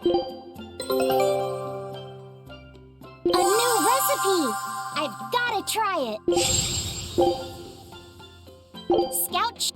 A new recipe! I've gotta try it. Scout.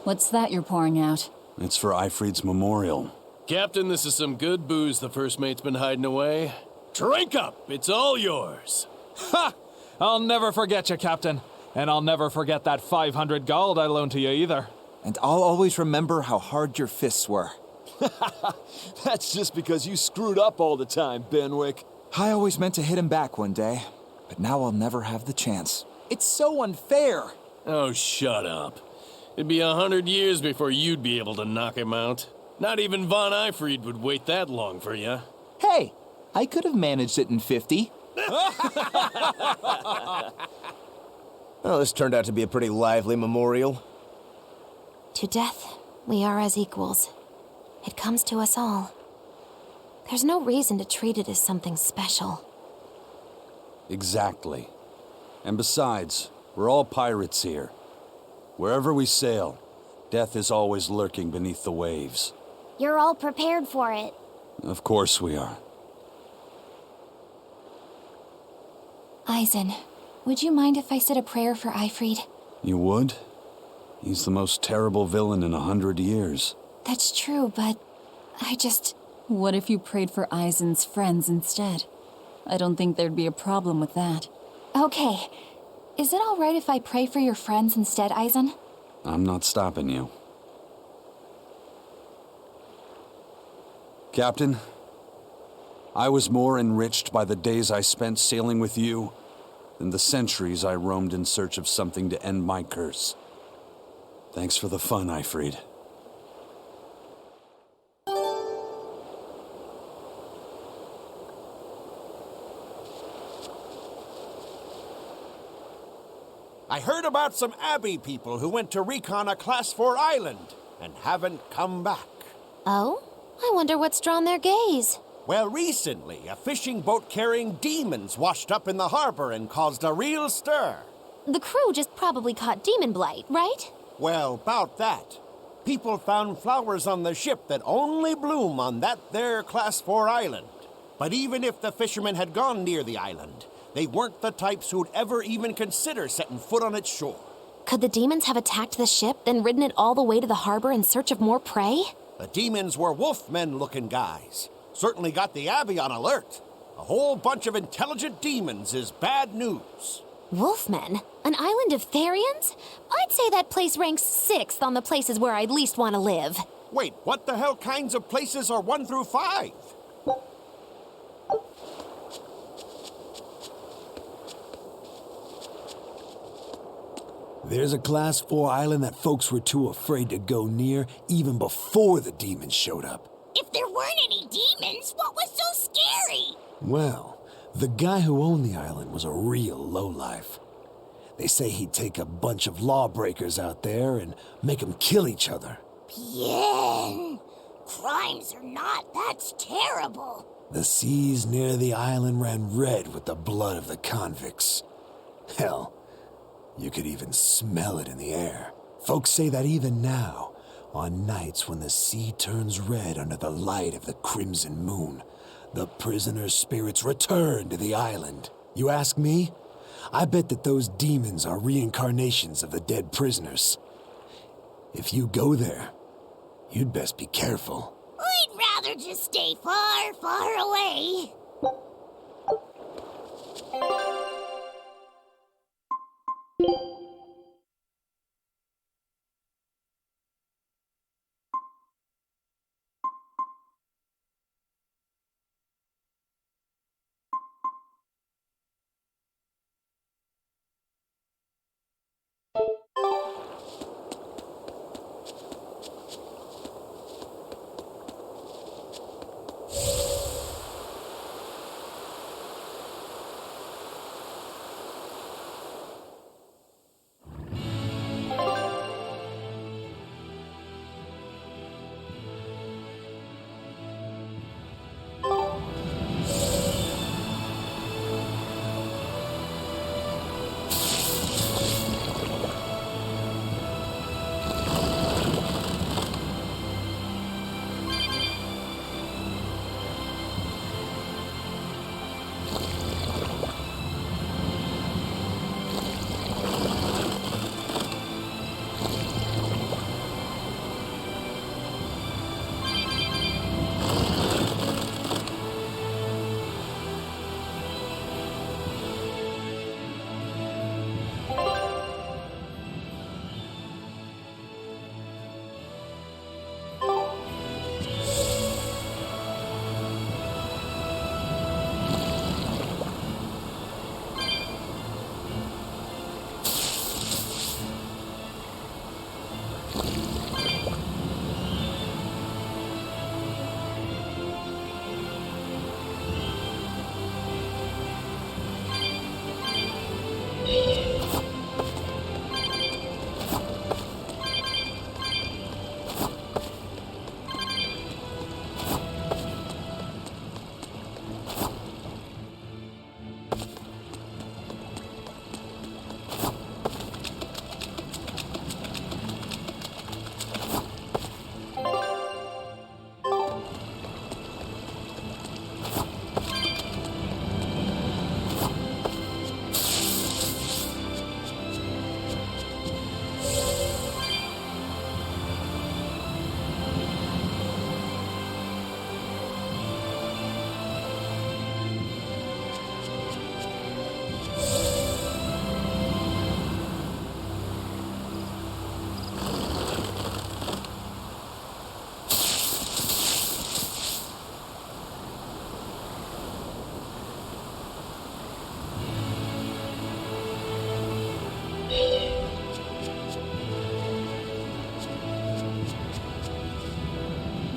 What's that you're pouring out? It's for Eifried's memorial. Captain, this is some good booze the first mate's been hiding away. Drink up! It's all yours. Ha! I'll never forget you, Captain. And I'll never forget that 500 gold I loaned to you either. And I'll always remember how hard your fists were. That's just because you screwed up all the time, Benwick. I always meant to hit him back one day, but now I'll never have the chance. It's so unfair. Oh, shut up. It'd be 100 years before you'd be able to knock him out. Not even Von Eifried would wait that long for you. Hey, I could have managed it in 50. Well, this turned out to be a pretty lively memorial. To death, we are as equals. It comes to us all. There's no reason to treat it as something special. Exactly. And besides, we're all pirates here. Wherever we sail, death is always lurking beneath the waves. You're all prepared for it. Of course we are. Eisen, would you mind if I said a prayer for Eifried? You would? He's the most terrible villain in 100 years. That's true, but I just... What if you prayed for Eisen's friends instead? I don't think there'd be a problem with that. Okay. Is it all right if I pray for your friends instead, Eisen? I'm not stopping you. Captain, I was more enriched by the days I spent sailing with you than the centuries I roamed in search of something to end my curse. Thanks for the fun, Eifried. I heard about some Abbey people who went to recon a Class 4 island and haven't come back. Oh? I wonder what's drawn their gaze. Well, recently, a fishing boat carrying demons washed up in the harbor and caused a real stir. The crew just probably caught demon blight, right? Well, about that. People found flowers on the ship that only bloom on that there Class 4 island. But even if the fishermen had gone near the island, they weren't the types who'd ever even consider setting foot on its shore. Could the demons have attacked the ship, then ridden it all the way to the harbor in search of more prey? The demons were wolfmen-looking guys. Certainly got the Abbey on alert. A whole bunch of intelligent demons is bad news. Wolfmen? An island of Therians? I'd say that place ranks 6th on the places where I'd least want to live. Wait, what the hell kinds of places are 1 through 5? There's a Class 4 island that folks were too afraid to go near even before the demons showed up. If there weren't any demons, what was so scary? Well, the guy who owned the island was a real lowlife. They say he'd take a bunch of lawbreakers out there and make them kill each other. Bien. Crimes are not. That's terrible. The seas near the island ran red with the blood of the convicts. Hell, you could even smell it in the air. Folks say that even now, on nights when the sea turns red under the light of the crimson moon, the prisoners' spirits return to the island. You ask me? I bet that those demons are reincarnations of the dead prisoners. If you go there, you'd best be careful. I'd rather just stay far, far away.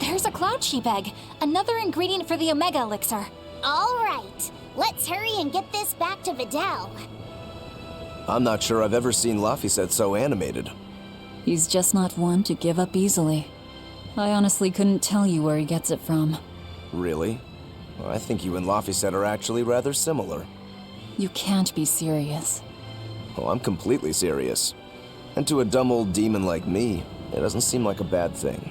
There's a cloud sheep egg, another ingredient for the Omega Elixir. All right, let's hurry and get this back to Vidal. I'm not sure I've ever seen Laphicet so animated. He's just not one to give up easily. I honestly couldn't tell you where he gets it from. Really? I think you and Laphicet are actually rather similar. You can't be serious. Oh, I'm completely serious. And to a dumb old demon like me, it doesn't seem like a bad thing.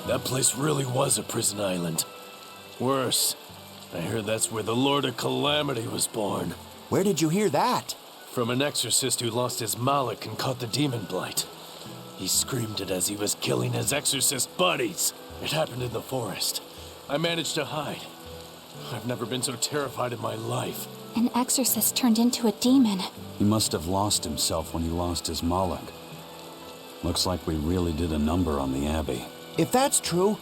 That place really was a prison island. Worse, I heard that's where the Lord of Calamity was born. Where did you hear that? From an exorcist who lost his mallet and caught the demon blight. He screamed it as he was killing his exorcist buddies. It happened in the forest. I managed to hide. I've never been so terrified in my life. An exorcist turned into a demon. He must have lost himself when he lost his mallet. Looks like we really did a number on the Abbey. If that's true,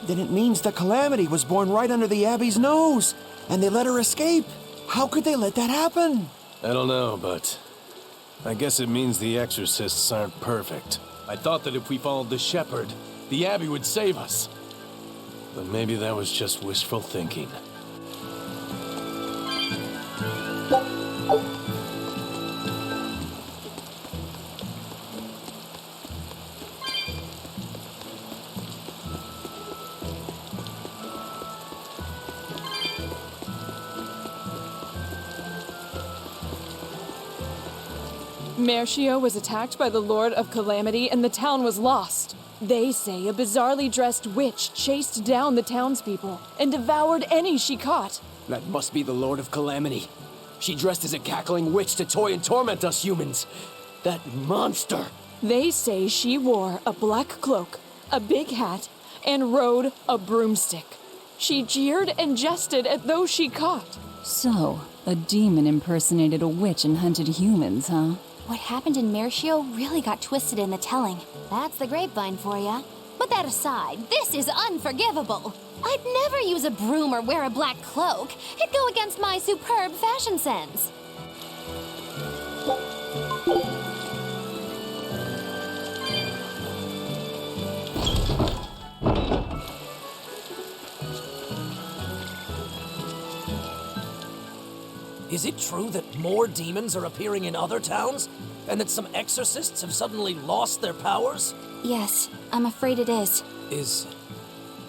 then it means the Calamity was born right under the Abbey's nose, and they let her escape. How could they let that happen? I don't know, but I guess it means the exorcists aren't perfect. I thought that if we followed the shepherd, the Abbey would save us. But maybe that was just wishful thinking. Mercio was attacked by the Lord of Calamity and the town was lost. They say a bizarrely dressed witch chased down the townspeople and devoured any she caught. That must be the Lord of Calamity. She dressed as a cackling witch to toy and torment us humans. That monster! They say she wore a black cloak, a big hat, and rode a broomstick. She jeered and jested at those she caught. So, a demon impersonated a witch and hunted humans, huh? What happened in Mercio really got twisted in the telling. That's the grapevine for ya. But that aside, this is unforgivable. I'd never use a broom or wear a black cloak. It'd go against my superb fashion sense. Is it true that more demons are appearing in other towns? And that some exorcists have suddenly lost their powers? Yes, I'm afraid it is. Is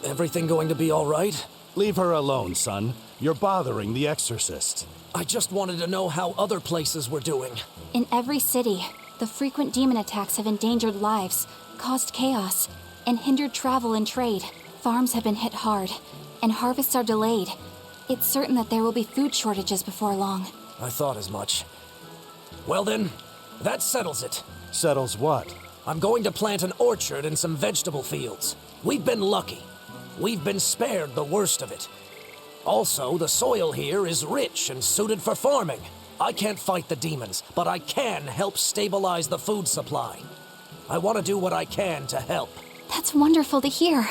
everything going to be all right? Leave her alone, son. You're bothering the exorcist. I just wanted to know how other places were doing. In every city, the frequent demon attacks have endangered lives, caused chaos, and hindered travel and trade. Farms have been hit hard, and harvests are delayed. It's certain that there will be food shortages before long. I thought as much. Well then, that settles it. Settles what? I'm going to plant an orchard and some vegetable fields. We've been lucky. We've been spared the worst of it. Also, the soil here is rich and suited for farming. I can't fight the demons, but I can help stabilize the food supply. I want to do what I can to help. That's wonderful to hear.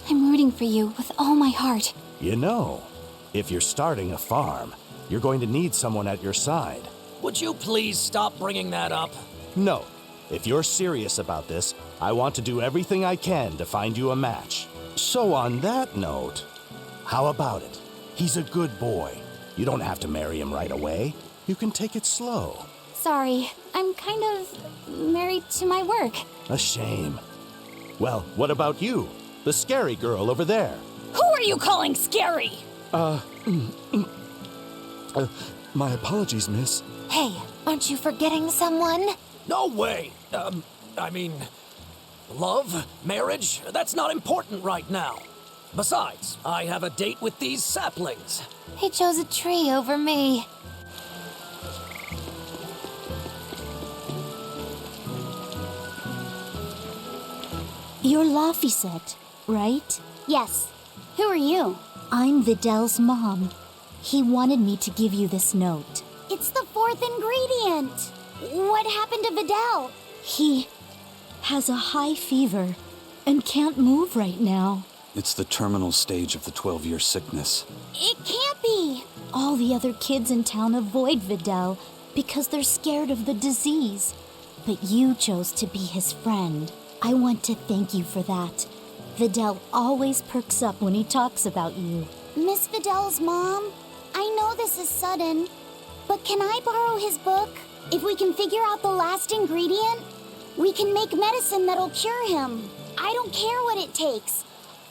I'm rooting for you with all my heart. You know, if you're starting a farm, you're going to need someone at your side. Would you please stop bringing that up? No. If you're serious about this, I want to do everything I can to find you a match. So on that note, how about it? He's a good boy. You don't have to marry him right away. You can take it slow. Sorry, I'm kind of married to my work. A shame. Well, what about you? The scary girl over there. Who are you calling scary? My apologies, miss. Hey, aren't you forgetting someone? No way! Love? Marriage? That's not important right now. Besides, I have a date with these saplings. He chose a tree over me. You're Laphicet, right? Yes. Who are you? I'm Vidal's mom. He wanted me to give you this note. It's the fourth ingredient. What happened to Vidal? He has a high fever and can't move right now. It's the terminal stage of the 12-year sickness. It can't be. All the other kids in town avoid Vidal because they're scared of the disease. But you chose to be his friend. I want to thank you for that. Vidal always perks up when he talks about you. Miss Vidal's mom, I know this is sudden, but can I borrow his book? If we can figure out the last ingredient, we can make medicine that'll cure him. I don't care what it takes.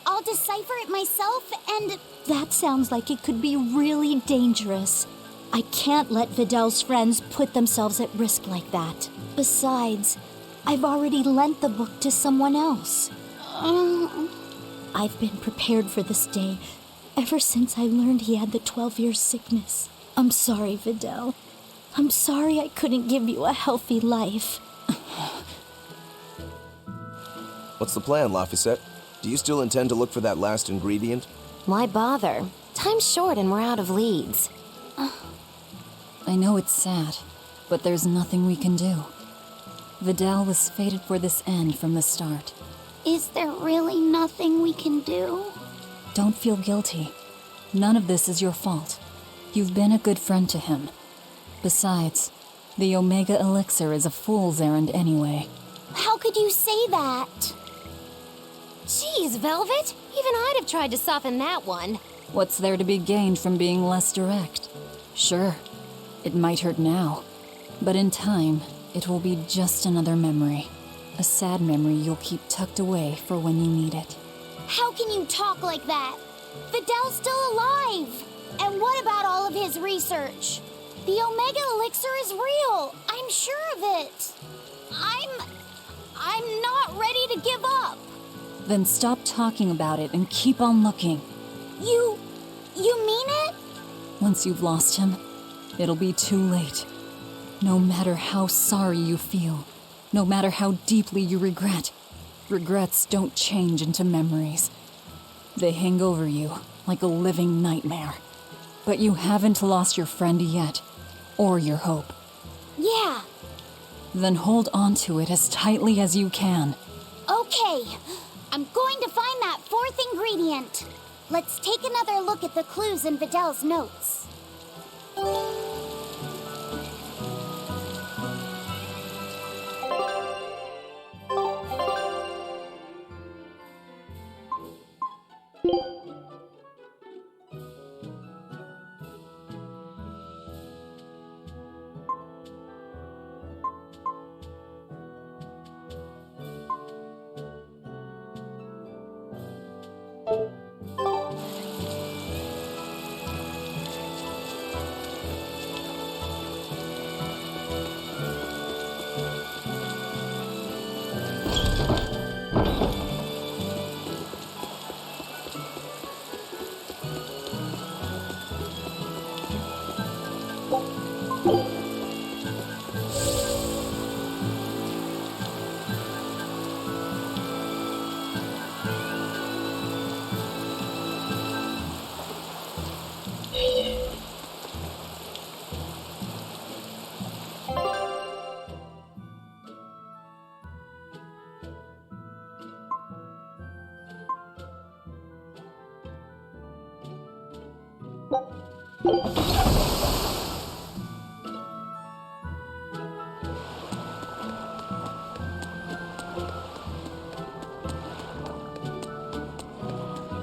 I'll decipher it myself and... That sounds like it could be really dangerous. I can't let Vidal's friends put themselves at risk like that. Besides, I've already lent the book to someone else. I've been prepared for this day ever since I learned he had the 12-year sickness. I'm sorry, Vidal. I'm sorry I couldn't give you a healthy life. What's the plan, Laphicet? Do you still intend to look for that last ingredient? Why bother? Time's short and we're out of leads. I know it's sad, but there's nothing we can do. Vidal was fated for this end from the start. Is there really nothing we can do? Don't feel guilty. None of this is your fault. You've been a good friend to him. Besides, the Omega Elixir is a fool's errand anyway. How could you say that? Jeez, Velvet! Even I'd have tried to soften that one. What's there to be gained from being less direct? Sure, it might hurt now, but in time, it will be just another memory. A sad memory you'll keep tucked away for when you need it. How can you talk like that? Vidal's still alive! And what about all of his research? The Omega Elixir is real. I'm sure of it. I'm not ready to give up. Then stop talking about it and keep on looking. You mean it? Once you've lost him, it'll be too late. No matter how sorry you feel, no matter how deeply you regret, regrets don't change into memories. They hang over you like a living nightmare. But you haven't lost your friend yet, or your hope. Yeah. Then hold on to it as tightly as you can. Okay. I'm going to find that fourth ingredient. Let's take another look at the clues in Videl's notes.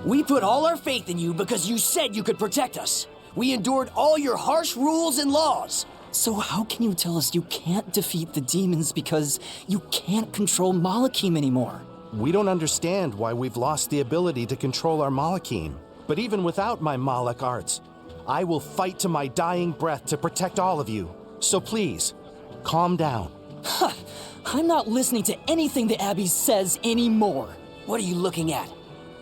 We put all our faith in you because you said you could protect us. We endured all your harsh rules and laws. So how can you tell us you can't defeat the demons because you can't control Malachim anymore? We don't understand why we've lost the ability to control our Malachim. But even without my Malak arts, I will fight to my dying breath to protect all of you. So please, calm down. I'm not listening to anything the Abbey says anymore. What are you looking at?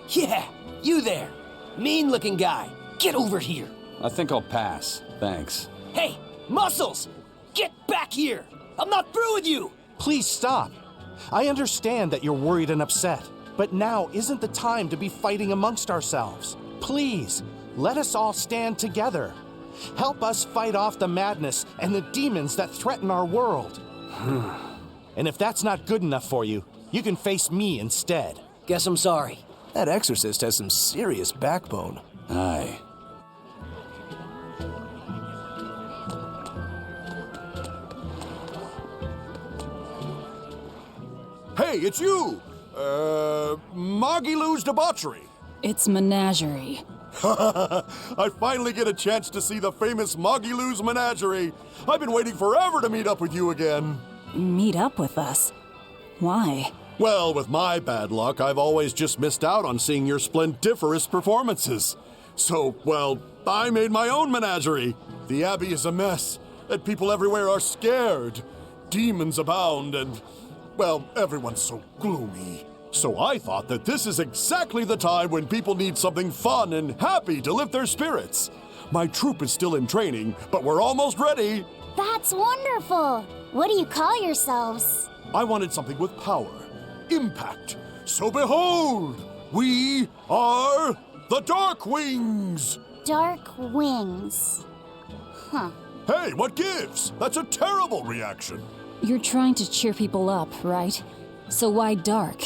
Yeah, you there. Mean-looking guy. Get over here. I think I'll pass. Thanks. Hey, Muscles! Get back here! I'm not through with you! Please stop. I understand that you're worried and upset, but now isn't the time to be fighting amongst ourselves. Please, let us all stand together. Help us fight off the madness and the demons that threaten our world. And if that's not good enough for you, you can face me instead. Guess I'm sorry. That exorcist has some serious backbone. Aye. Hey, it's you! Moggy Debauchery. It's Menagerie. I finally get a chance to see the famous Moggy Menagerie. I've been waiting forever to meet up with you again. Meet up with us? Why? Well, with my bad luck, I've always just missed out on seeing your splendiferous performances. So, well, I made my own menagerie. The Abbey is a mess, and people everywhere are scared. Demons abound, and, well, everyone's so gloomy. So I thought that this is exactly the time when people need something fun and happy to lift their spirits. My troupe is still in training, but we're almost ready. That's wonderful. What do you call yourselves? I wanted something with power, impact. So behold, we are the Dark Wings. Dark Wings. Huh. Hey, what gives? That's a terrible reaction. You're trying to cheer people up, right? So why dark?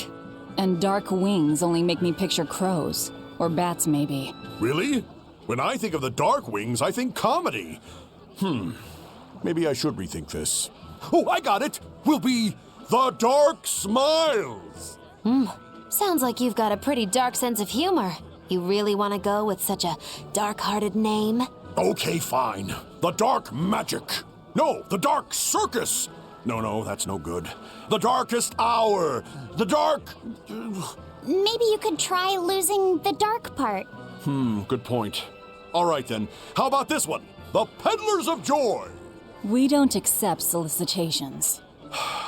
And dark wings only make me picture crows. Or bats, maybe. Really? When I think of the Dark Wings, I think comedy. Maybe I should rethink this. Oh, I got it! We'll be the Dark Smiles! Sounds like you've got a pretty dark sense of humor. You really want to go with such a dark-hearted name? Okay, fine. The Dark Magic. No, the Dark Circus. No, that's no good. The Darkest Hour. The Dark... Maybe you could try losing the dark part. Good point. All right then. How about this one? the Peddlers of Joy. We don't accept solicitations.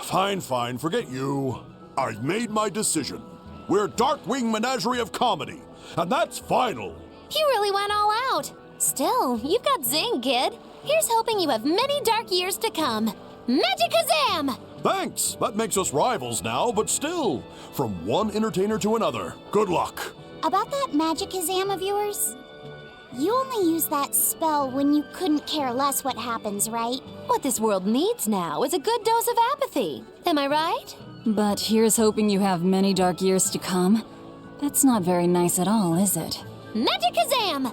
Fine, forget you. I've made my decision. We're Darkwing Menagerie of Comedy, and that's final. You really went all out. Still, you've got zing, kid. Here's hoping you have many dark years to come. Magikazam! Thanks. That makes us rivals now, but still, from one entertainer to another. Good luck. About that Magikazam of yours? You only use that spell when you couldn't care less what happens, right? What this world needs now is a good dose of apathy. Am I right? But here's hoping you have many dark years to come. That's not very nice at all, is it? Magikazam!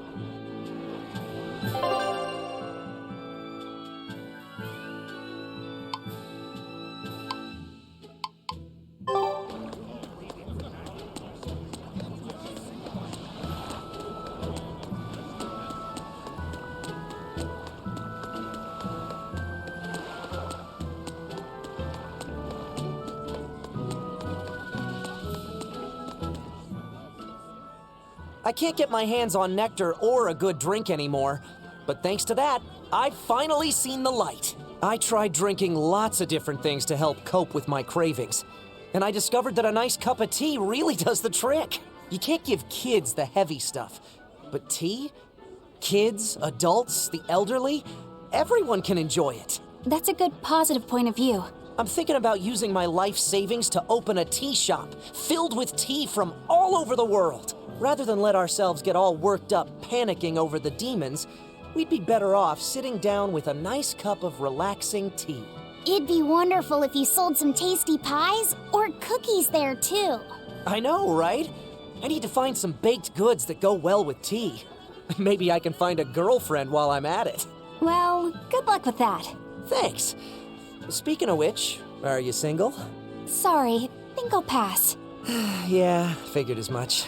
I can't get my hands on nectar or a good drink anymore, but thanks to that, I've finally seen the light. I tried drinking lots of different things to help cope with my cravings, and I discovered that a nice cup of tea really does the trick. You can't give kids the heavy stuff, but tea? Kids, adults, the elderly, everyone can enjoy it. That's a good positive point of view. I'm thinking about using my life savings to open a tea shop filled with tea from all over the world. Rather than let ourselves get all worked up panicking over the demons, we'd be better off sitting down with a nice cup of relaxing tea. It'd be wonderful if you sold some tasty pies or cookies there, too. I know, right? I need to find some baked goods that go well with tea. Maybe I can find a girlfriend while I'm at it. Well, good luck with that. Thanks. Speaking of which, are you single? Sorry, think I'll pass. Yeah, figured as much.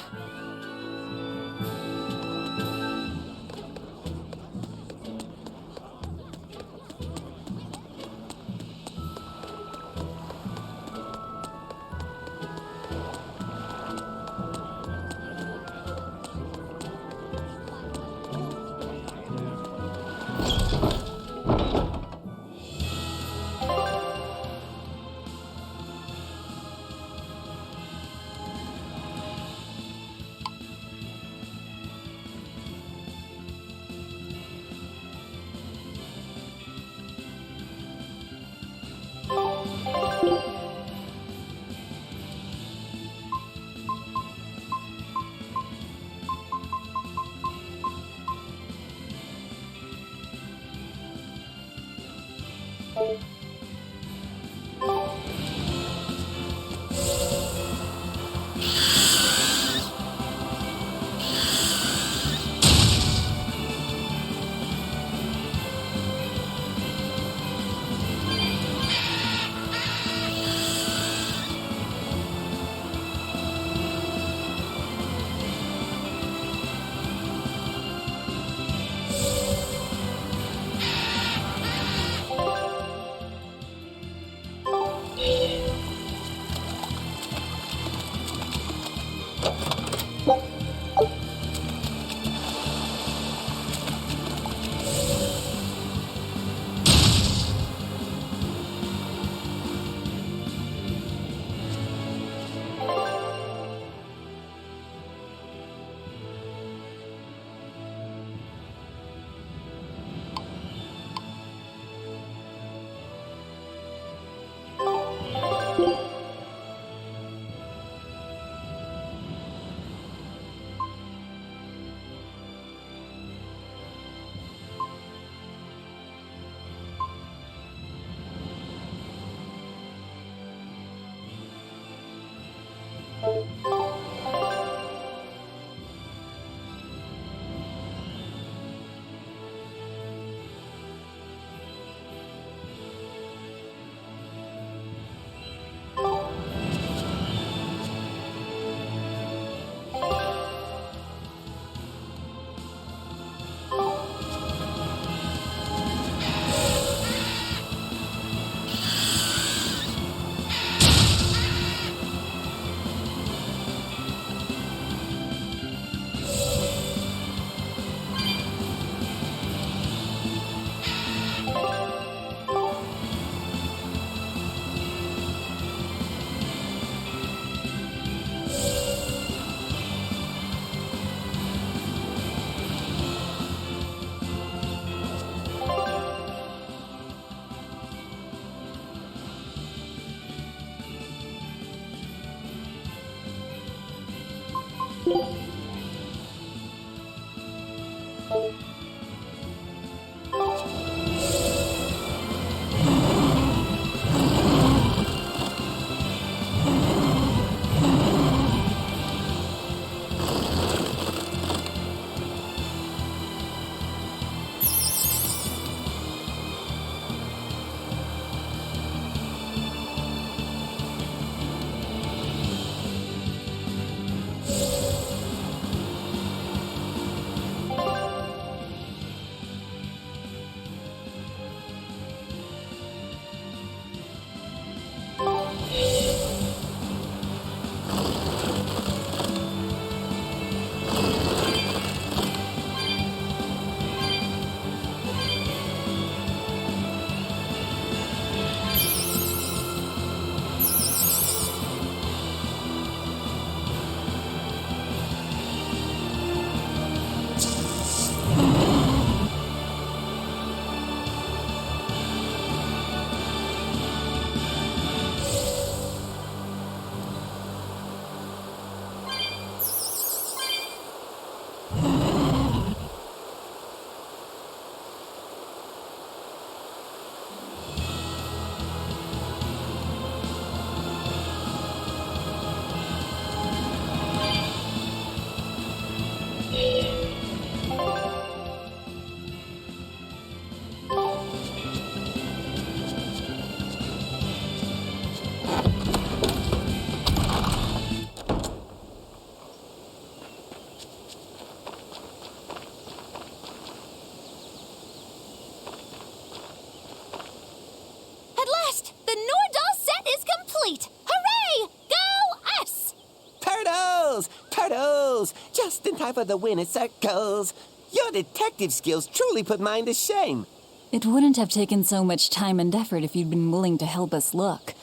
At last, the Nordal set is complete! Hooray! Go us! Turtles! Turtles! Just in time for the winter circles. Your detective skills truly put mine to shame. It wouldn't have taken so much time and effort if you'd been willing to help us look.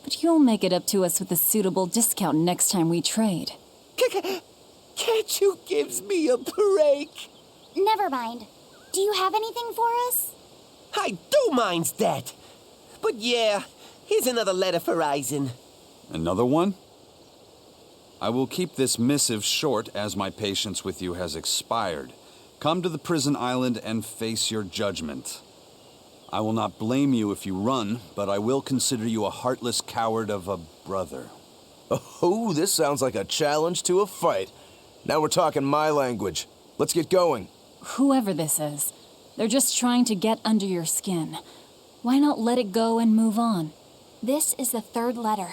But you'll make it up to us with a suitable discount next time we trade. Can't you give me a break? Never mind. Do you have anything for us? I do mind that. But yeah, here's another letter for Eisen. Another one? I will keep this missive short as my patience with you has expired. Come to the prison island and face your judgment. I will not blame you if you run, but I will consider you a heartless coward of a brother. Oh, this sounds like a challenge to a fight. Now we're talking my language. Let's get going. Whoever this is, they're just trying to get under your skin. Why not let it go and move on? This is the third letter,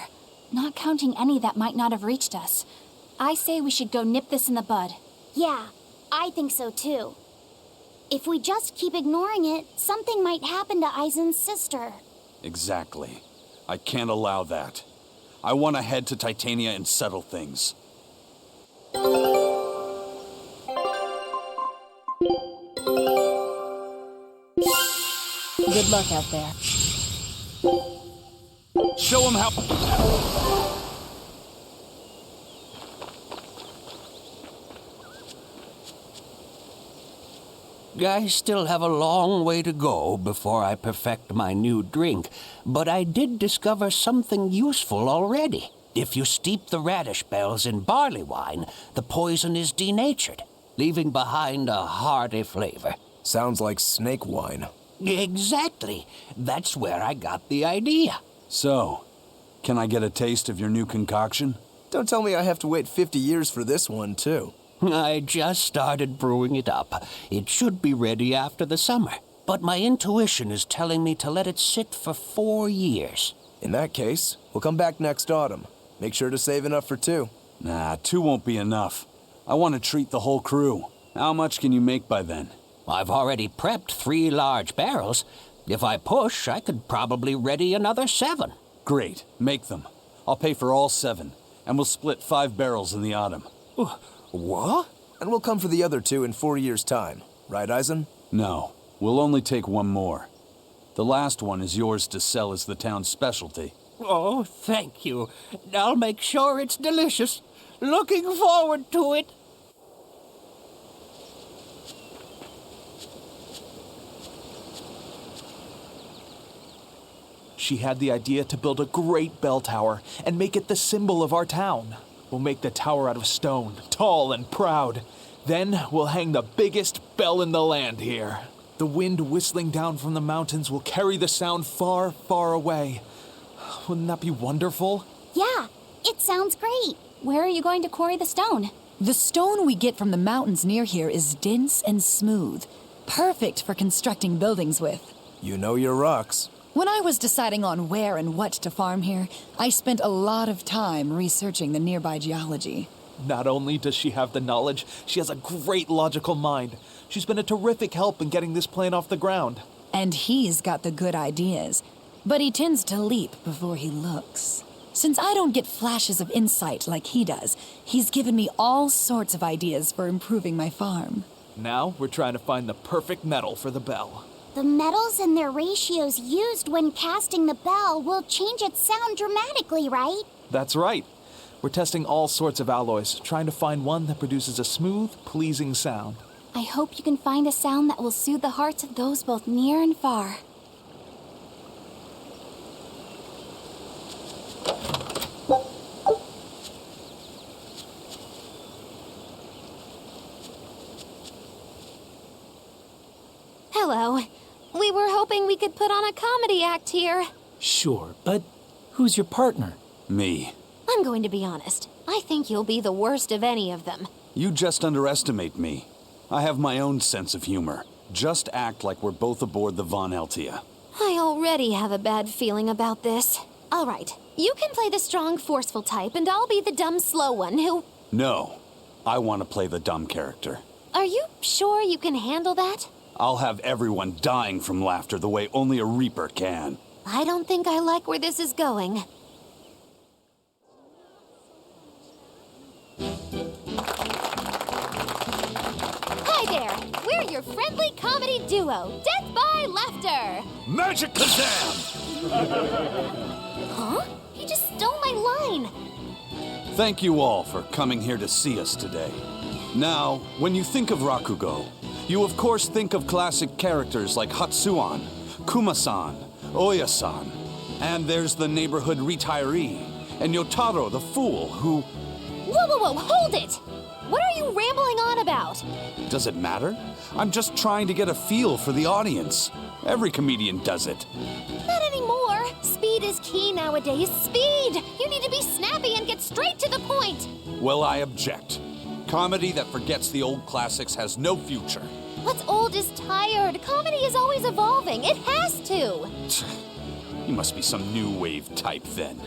not counting any that might not have reached us. I say we should go nip this in the bud. Yeah, I think so too. If we just keep ignoring it, something might happen to Eisen's sister. Exactly. I can't allow that. I want to head to Titania and settle things. Good luck out there. Show him how... I still have a long way to go before I perfect my new drink, but I did discover something useful already. If you steep the radish bells in barley wine, the poison is denatured, leaving behind a hearty flavor. Sounds like snake wine. Exactly. That's where I got the idea. So, can I get a taste of your new concoction? Don't tell me I have to wait 50 years for this one, too. I just started brewing it up. It should be ready after the summer. But my intuition is telling me to let it sit for 4 years. In that case, we'll come back next autumn. Make sure to save enough for 2. Nah, 2 won't be enough. I want to treat the whole crew. How much can you make by then? I've already prepped 3 large barrels. If I push, I could probably ready another 7. Great. Make them. I'll pay for all 7, and we'll split 5 barrels in the autumn. What? And we'll come for the other 2 in 4 years' time. Right, Eisen? No. We'll only take 1 more. The last one is yours to sell as the town's specialty. Oh, thank you. I'll make sure it's delicious. Looking forward to it. She had the idea to build a great bell tower and make it the symbol of our town. We'll make the tower out of stone, tall and proud. Then we'll hang the biggest bell in the land here. The wind whistling down from the mountains will carry the sound far, far away. Wouldn't that be wonderful? Yeah, it sounds great. Where are you going to quarry the stone? The stone we get from the mountains near here is dense and smooth. Perfect for constructing buildings with. You know your rocks. When I was deciding on where and what to farm here, I spent a lot of time researching the nearby geology. Not only does she have the knowledge, she has a great logical mind. She's been a terrific help in getting this plan off the ground. And he's got the good ideas, but he tends to leap before he looks. Since I don't get flashes of insight like he does, he's given me all sorts of ideas for improving my farm. Now we're trying to find the perfect metal for the bell. The metals and their ratios used when casting the bell will change its sound dramatically, right? That's right. We're testing all sorts of alloys, trying to find one that produces a smooth, pleasing sound. I hope you can find a sound that will soothe the hearts of those both near and far. Hello. We were hoping we could put on a comedy act here. Sure, but who's your partner? Me. I'm going to be honest. I think you'll be the worst of any of them. You just underestimate me. I have my own sense of humor. Just act like we're both aboard the Von Eltia. I already have a bad feeling about this. All right, you can play the strong, forceful type, and I'll be the dumb, slow one who... No, I want to play the dumb character. Are you sure you can handle that? I'll have everyone dying from laughter the way only a Reaper can. I don't think I like where this is going. Hi there! We're your friendly comedy duo, Death by Laughter! Magic Kazam! Huh? He just stole my line! Thank you all for coming here to see us today. Now, when you think of Rakugo, you of course think of classic characters like Hatsuan, Kuma-san, Oya-san, and there's the neighborhood retiree, and Yotaro the fool who... Whoa, whoa, whoa, hold it! What are you rambling on about? Does it matter? I'm just trying to get a feel for the audience. Every comedian does it. Not anymore. Speed is key nowadays. Speed! You need to be snappy and get straight to the point. Well, I object. Comedy that forgets the old classics has no future. What's old is tired. Comedy is always evolving. It has to. You must be some new wave type then.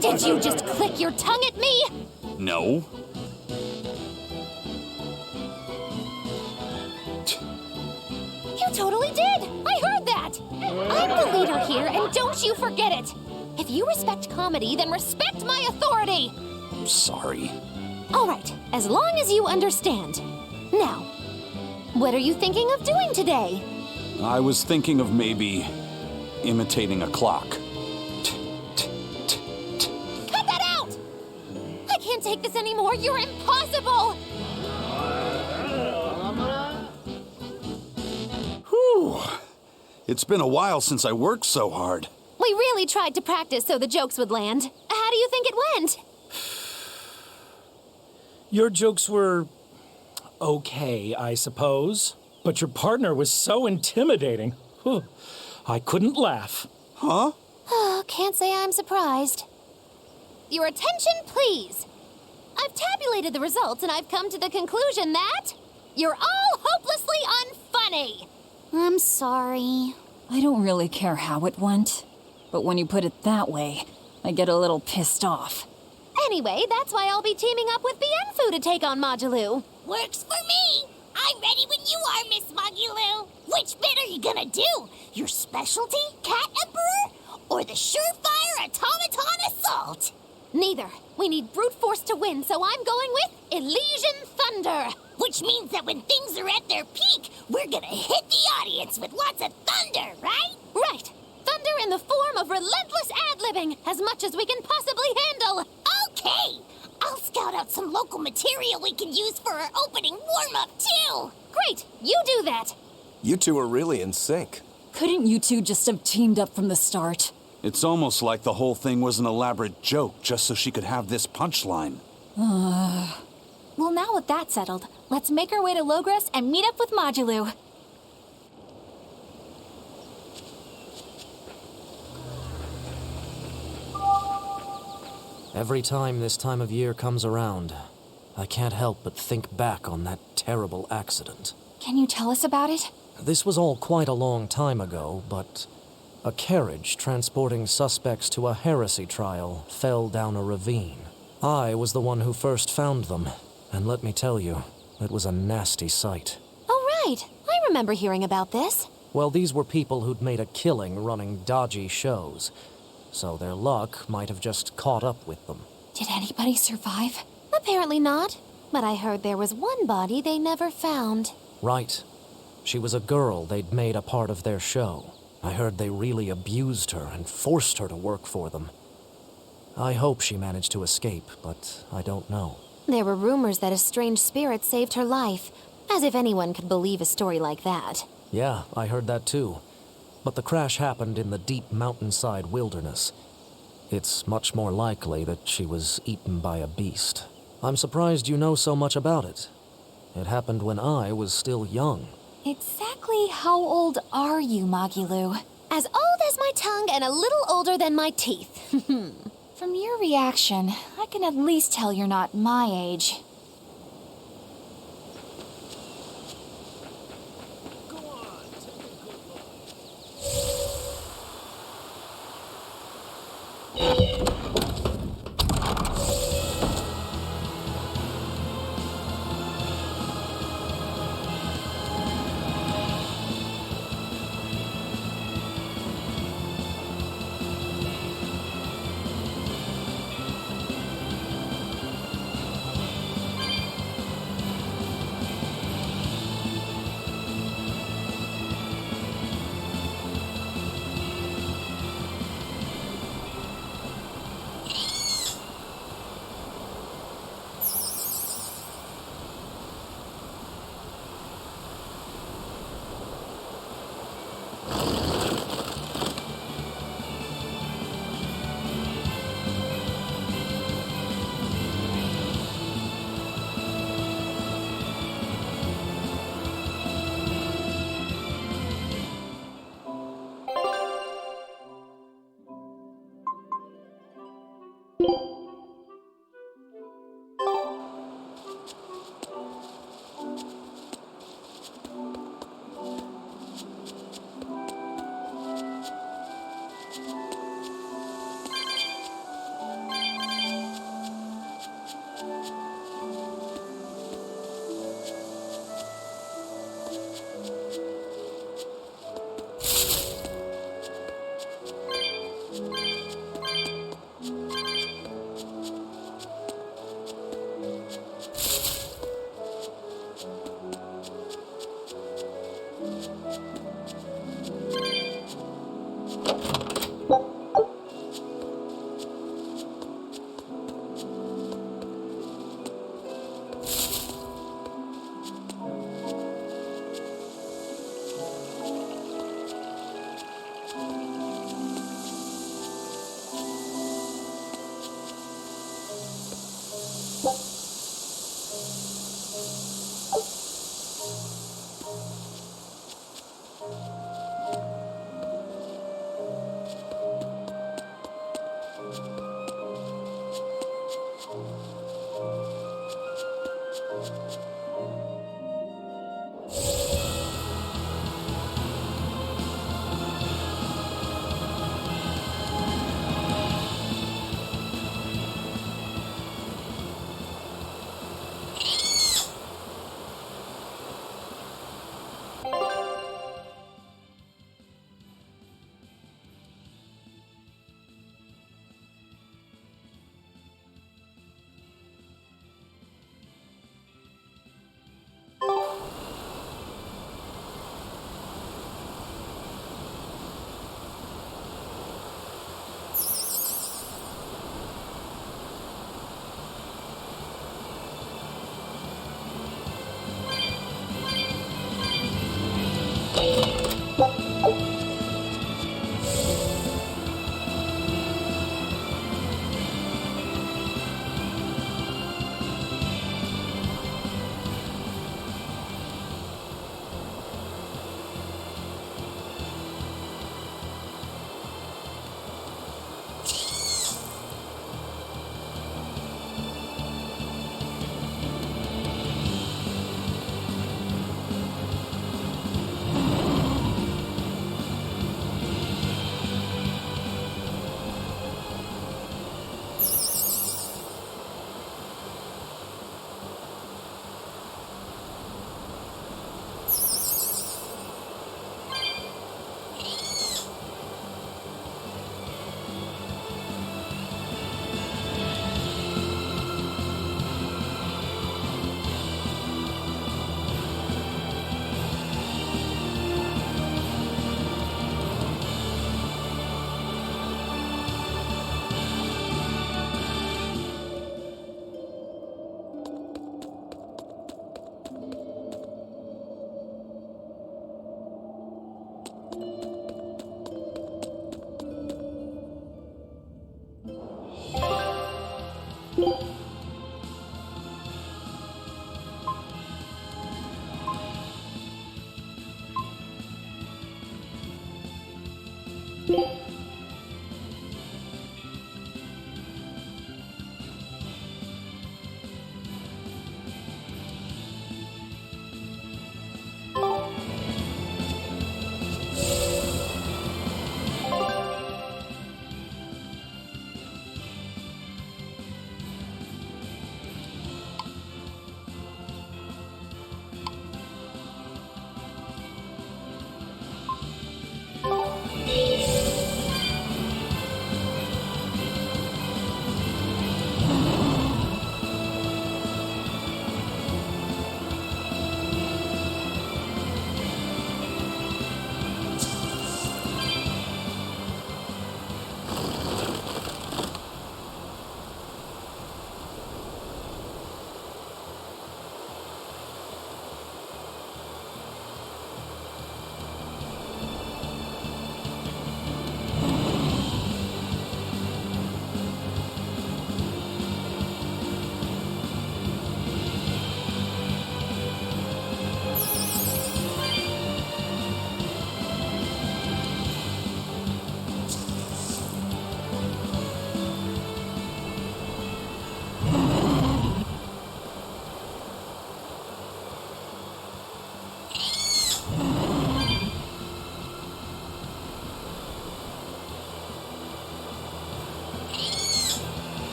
Did you just click your tongue at me? No. You totally did! I heard that! I'm the leader here, and don't you forget it! If you respect comedy, then respect my authority! I'm sorry. All right, as long as you understand. Now, what are you thinking of doing today? I was thinking of maybe imitating a clock. Cut that out! I can't take this anymore. You're impossible! Whew. It's been a while since I worked so hard. We really tried to practice so the jokes would land. How do you think it went? Your jokes were okay, I suppose. But your partner was so intimidating. Whew. I couldn't laugh. Huh? Oh, can't say I'm surprised. Your attention, please. I've tabulated the results, and I've come to the conclusion that you're all hopelessly unfunny. I'm sorry. I don't really care how it went, but when you put it that way, I get a little pissed off. Anyway, that's why I'll be teaming up with Bienfu to take on Majulu. Works for me. I'm ready when you are, Miss Magulu. Which bit are you gonna do? Your specialty, Cat Emperor? Or the surefire automaton assault? Neither. We need brute force to win, so I'm going with Elysian Thunder. Which means that when things are at their peak, we're gonna hit the audience with lots of thunder, right? Right. Thunder in the form of relentless ad-libbing, as much as we can possibly handle. Okay! I'll scout out some local material we can use for our opening warm-up, too! Great! You do that! You two are really in sync. Couldn't you two just have teamed up from the start? It's almost like the whole thing was an elaborate joke just so she could have this punchline. Well, now with that settled, let's make our way to Logres and meet up with Majulu. Every time this time of year comes around, I can't help but think back on that terrible accident. Can you tell us about it? This was all quite a long time ago, but a carriage transporting suspects to a heresy trial fell down a ravine. I was the one who first found them, and let me tell you, it was a nasty sight. Oh, right. I remember hearing about this. Well, these were people who'd made a killing running dodgy shows, so their luck might have just caught up with them. Did anybody survive? Apparently not. But I heard there was one body they never found. Right. She was a girl they'd made a part of their show. I heard they really abused her and forced her to work for them. I hope she managed to escape, but I don't know. There were rumors that a strange spirit saved her life. As if anyone could believe a story like that. Yeah, I heard that too. But the crash happened in the deep mountainside wilderness. It's much more likely that she was eaten by a beast. I'm surprised you know so much about it. It happened when I was still young. Exactly how old are you, Magilu? As old as my tongue and a little older than my teeth. From your reaction, I can at least tell you're not my age.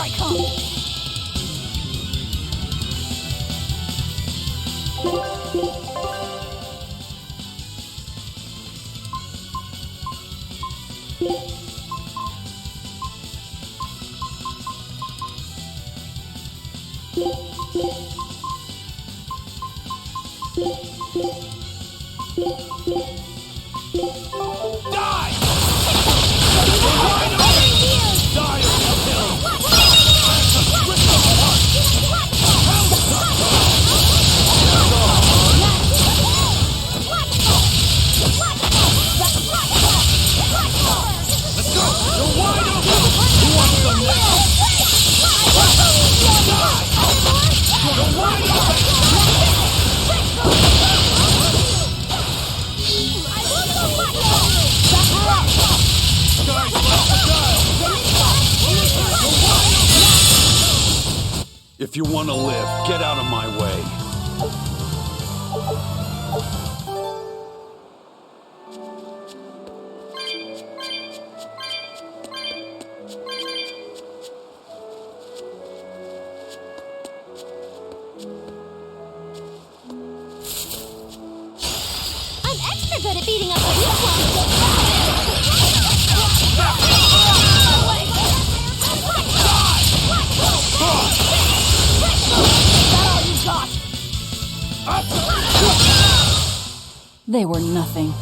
I come! If you want to live, get out of my way. I'm extra good at beating up the weak ones. They were nothing.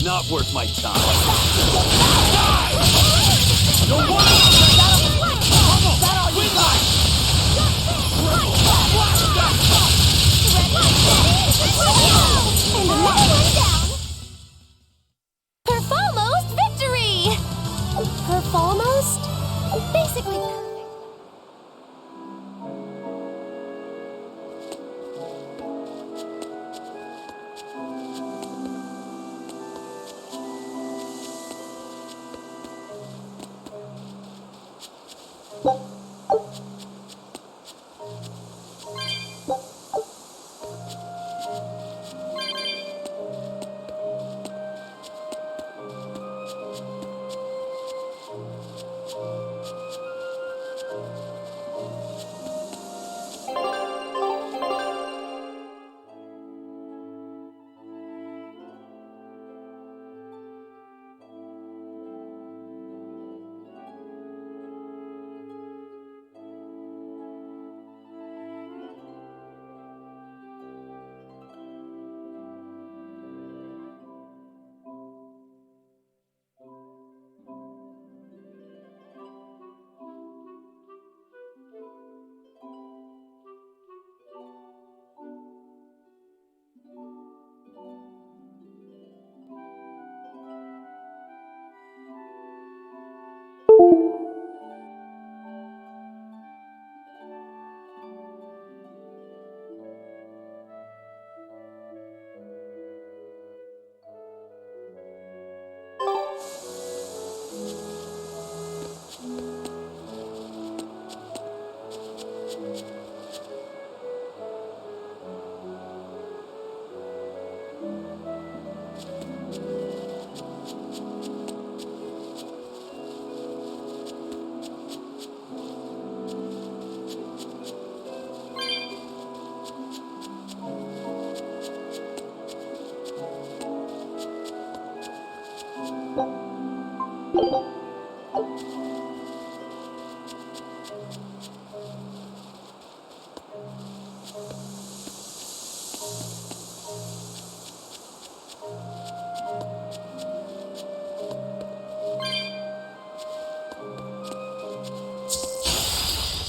Not worth my time. And another one down! Perfalmost victory! Perfalmost? Basically perfect.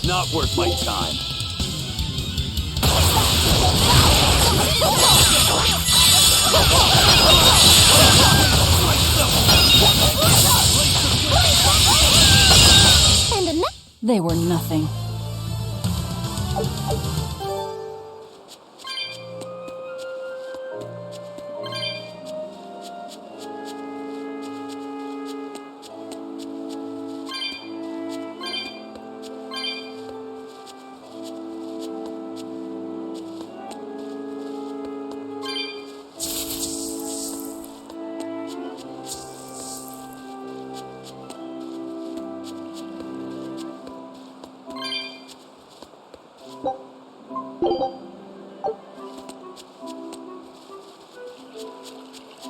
Not worth my time. They were nothing. We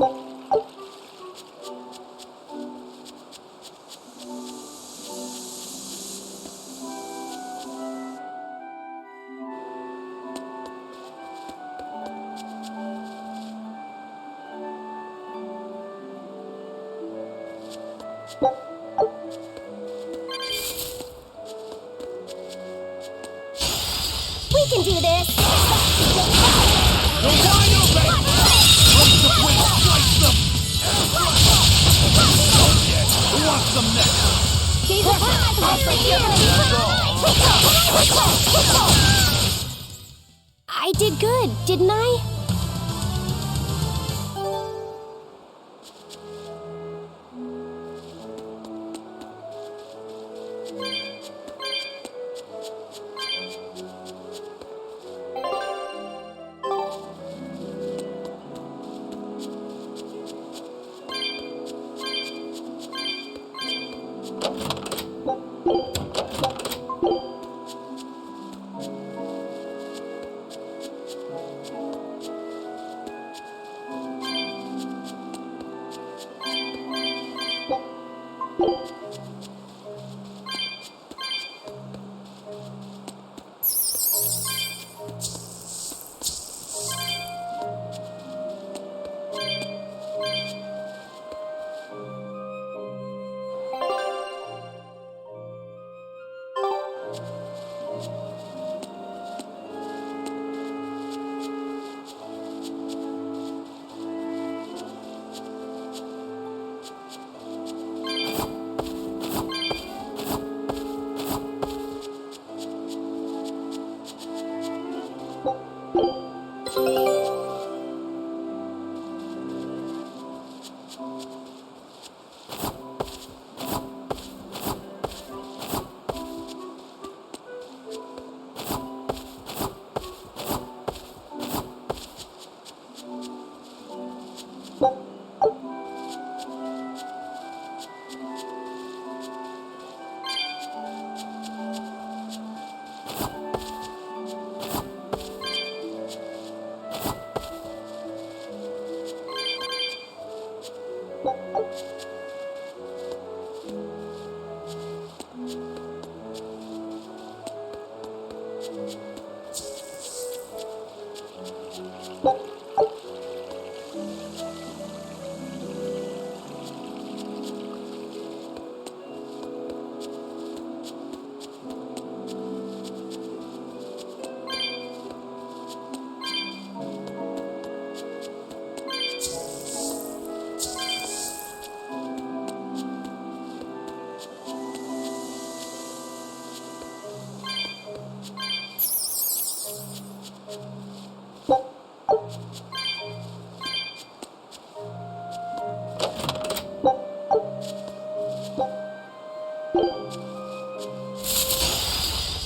can do this! Who wants some next? I did good, didn't I?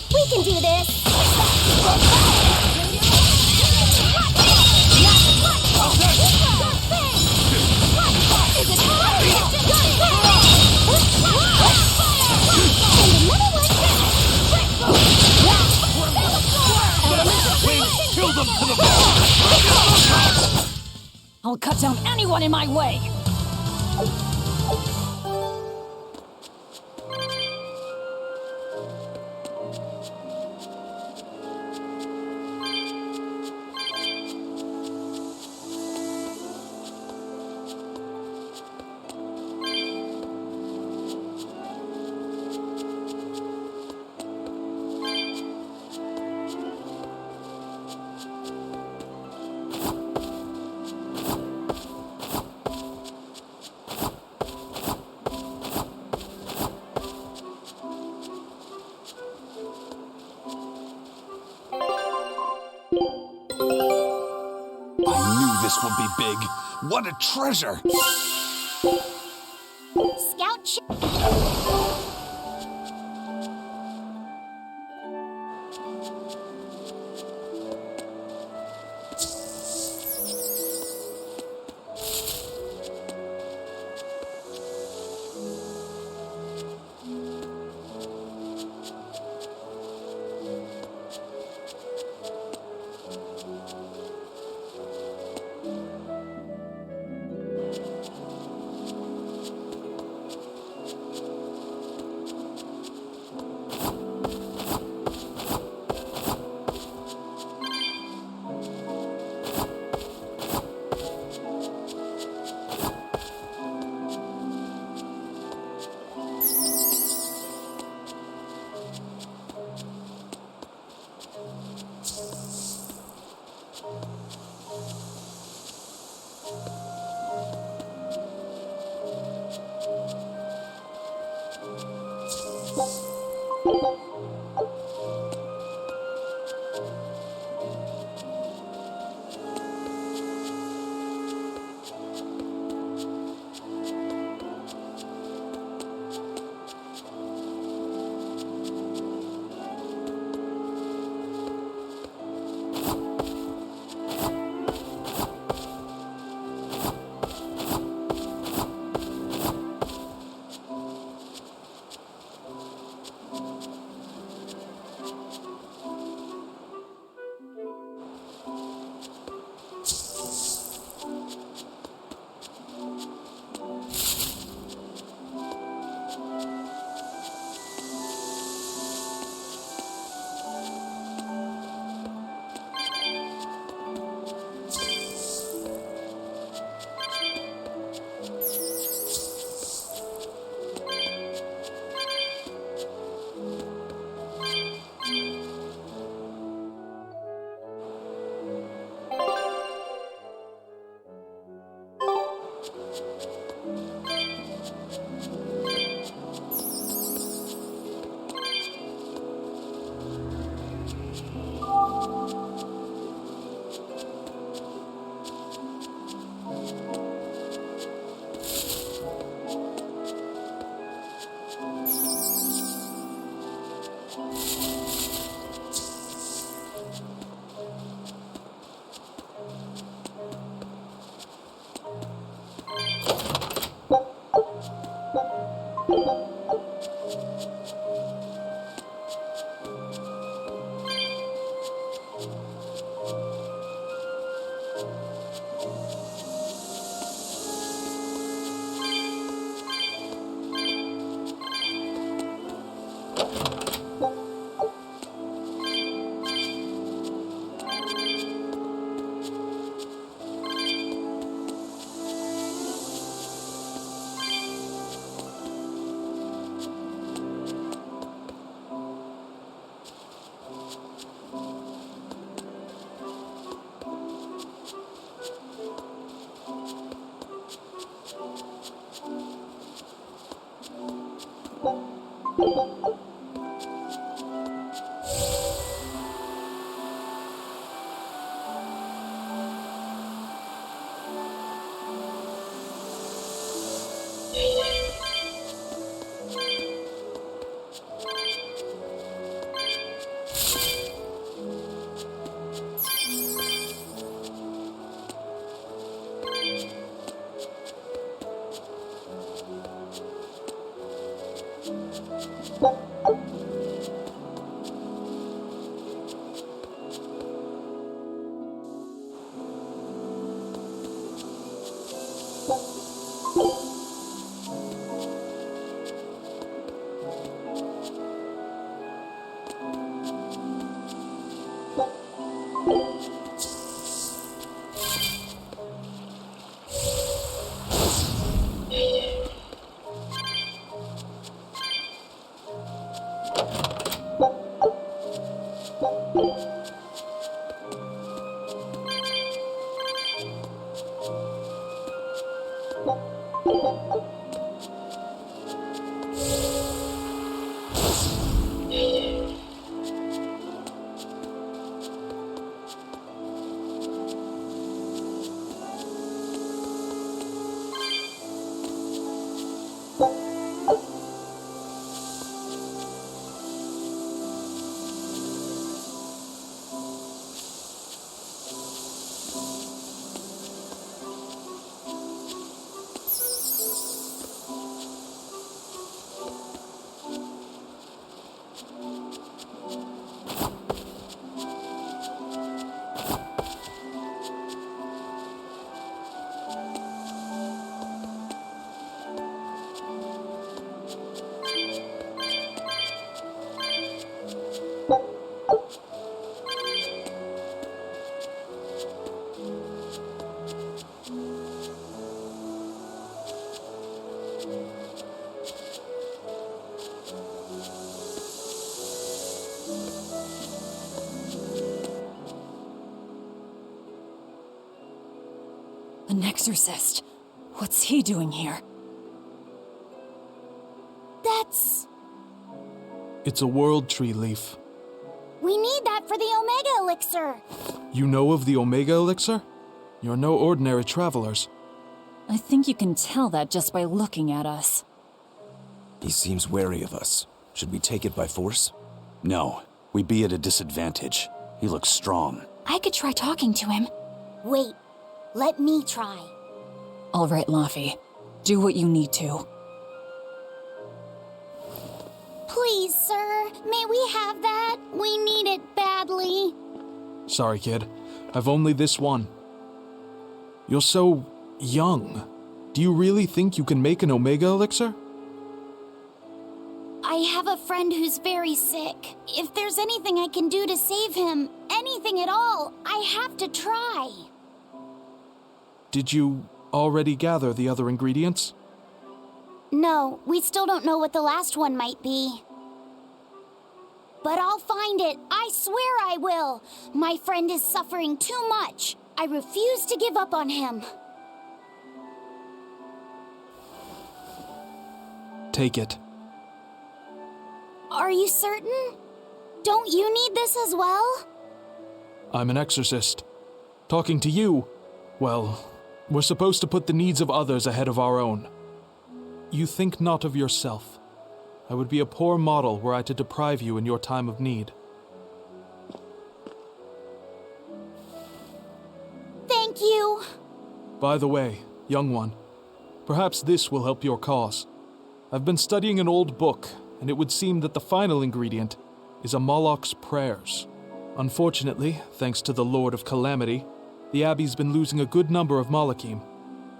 We can do this! Kill them to the bone! I'll cut down anyone in my way! This would be big. What a treasure! Scout An exorcist. What's he doing here? That's... It's a world tree leaf. We need that for the Omega Elixir. You know of the Omega Elixir? You're no ordinary travelers. I think you can tell that just by looking at us. He seems wary of us. Should we take it by force? No, we'd be at a disadvantage. He looks strong. I could try talking to him. Wait, let me try. All right, Laffy. Do what you need to. Please, sir, may we have that? We need it badly. Sorry, kid. I've only this one. You're so young. Do you really think you can make an Omega Elixir? I have a friend who's very sick. If there's anything I can do to save him, anything at all, I have to try. Did you already gather the other ingredients? No, we still don't know what the last one might be. But I'll find it. I swear I will. My friend is suffering too much. I refuse to give up on him. Take it. Are you certain? Don't you need this as well? I'm an exorcist. Talking to you, well, we're supposed to put the needs of others ahead of our own. You think not of yourself. I would be a poor model were I to deprive you in your time of need. Thank you. By the way, young one, perhaps this will help your cause. I've been studying an old book, and it would seem that the final ingredient is a Moloch's prayers. Unfortunately, thanks to the Lord of Calamity, the Abbey's been losing a good number of Malachim.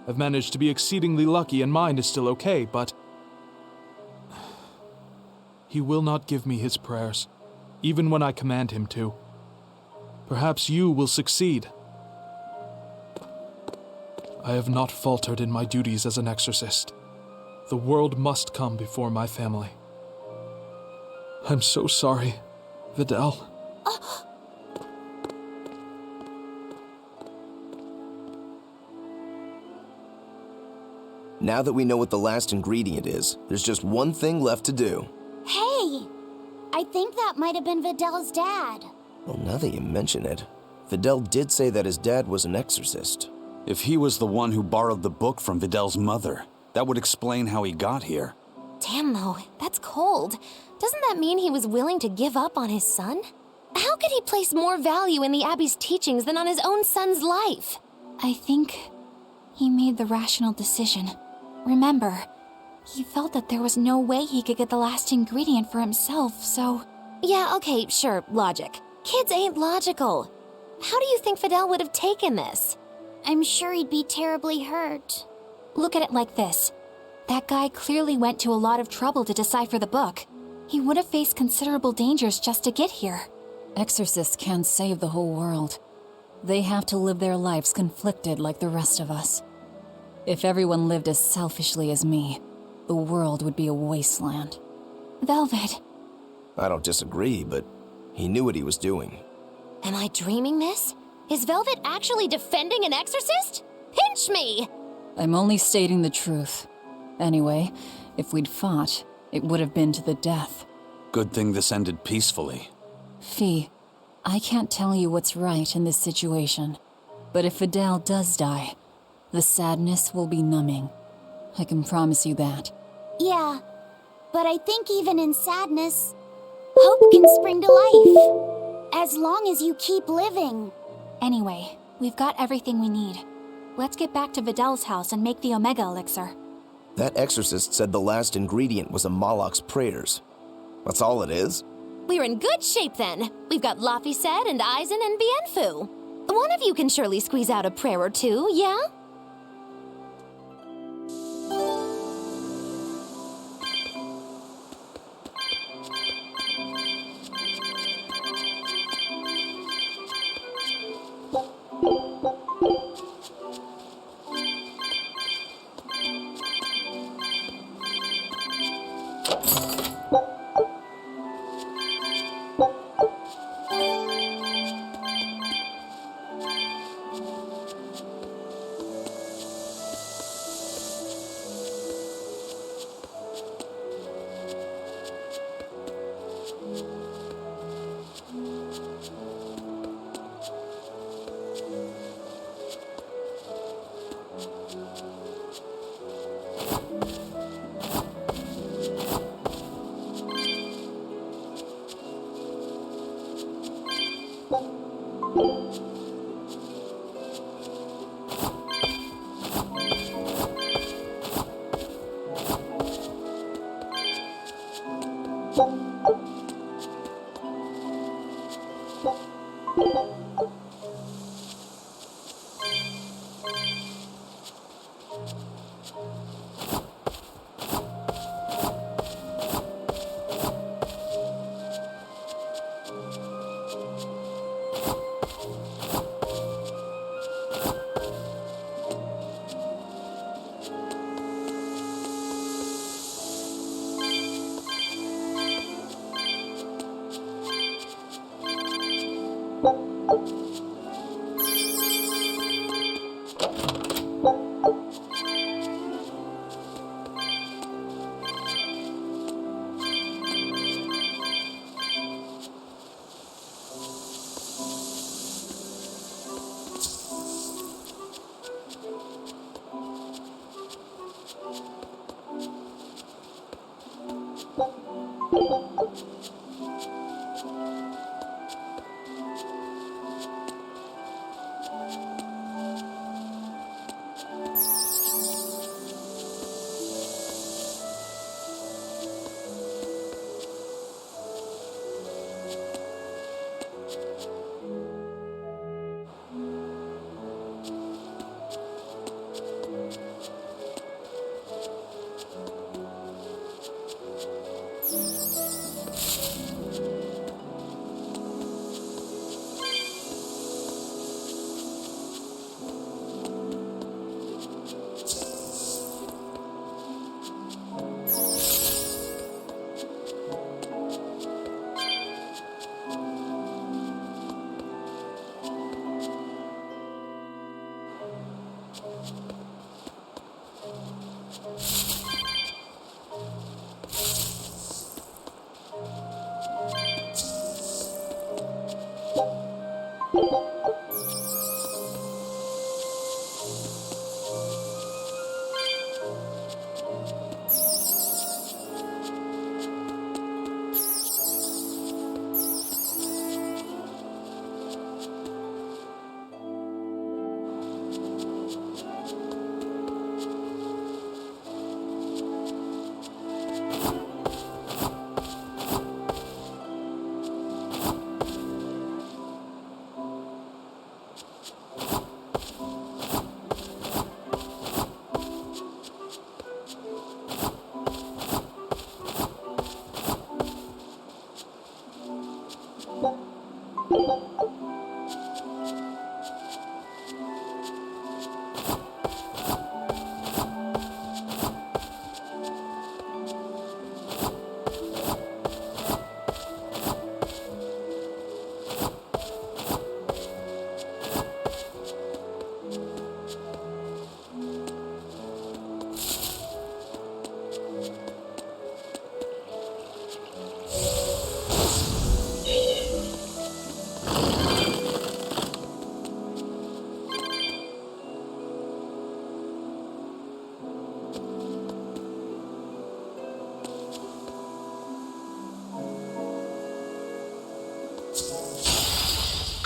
I've managed to be exceedingly lucky and mine is still okay, but he will not give me his prayers, even when I command him to. Perhaps you will succeed. I have not faltered in my duties as an exorcist. The world must come before my family. I'm so sorry, Vidal. Now that we know what the last ingredient is, there's just one thing left to do. Hey! I think that might have been Vidal's dad. Well, now that you mention it, Vidal did say that his dad was an exorcist. If he was the one who borrowed the book from Vidal's mother, that would explain how he got here. Damn, though, that's cold. Doesn't that mean he was willing to give up on his son? How could he place more value in the Abbey's teachings than on his own son's life? I think he made the rational decision. Remember, he felt that there was no way he could get the last ingredient for himself, so... Yeah, okay, sure, logic. Kids ain't logical. How do you think Vidal would have taken this? I'm sure he'd be terribly hurt. Look at it like this. That guy clearly went to a lot of trouble to decipher the book. He would have faced considerable dangers just to get here. Exorcists can't save the whole world. They have to live their lives conflicted like the rest of us. If everyone lived as selfishly as me, the world would be a wasteland. Velvet. I don't disagree, but he knew what he was doing. Am I dreaming this? Is Velvet actually defending an exorcist? Pinch me! I'm only stating the truth. Anyway, if we'd fought, it would have been to the death. Good thing this ended peacefully. Fee, I can't tell you what's right in this situation, but if Vidal does die, the sadness will be numbing. I can promise you that. Yeah, but I think even in sadness, hope can spring to life. As long as you keep living. Anyway, we've got everything we need. Let's get back to Vidal's house and make the Omega Elixir. That exorcist said the last ingredient was a Moloch's prayers. That's all it is? We're in good shape then. We've got Laphicet and Eisen and Bienfu. One of you can surely squeeze out a prayer or two, yeah?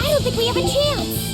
I don't think we have a chance!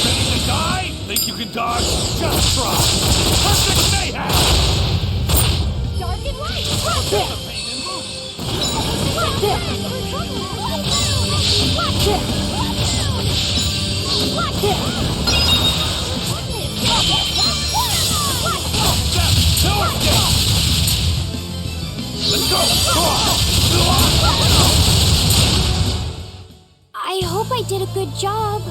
Ready to die? Think you can dodge? Just try! Perfect mayhem! Dark and light! Feel the pain and move! Let's go! I hope I did a good job.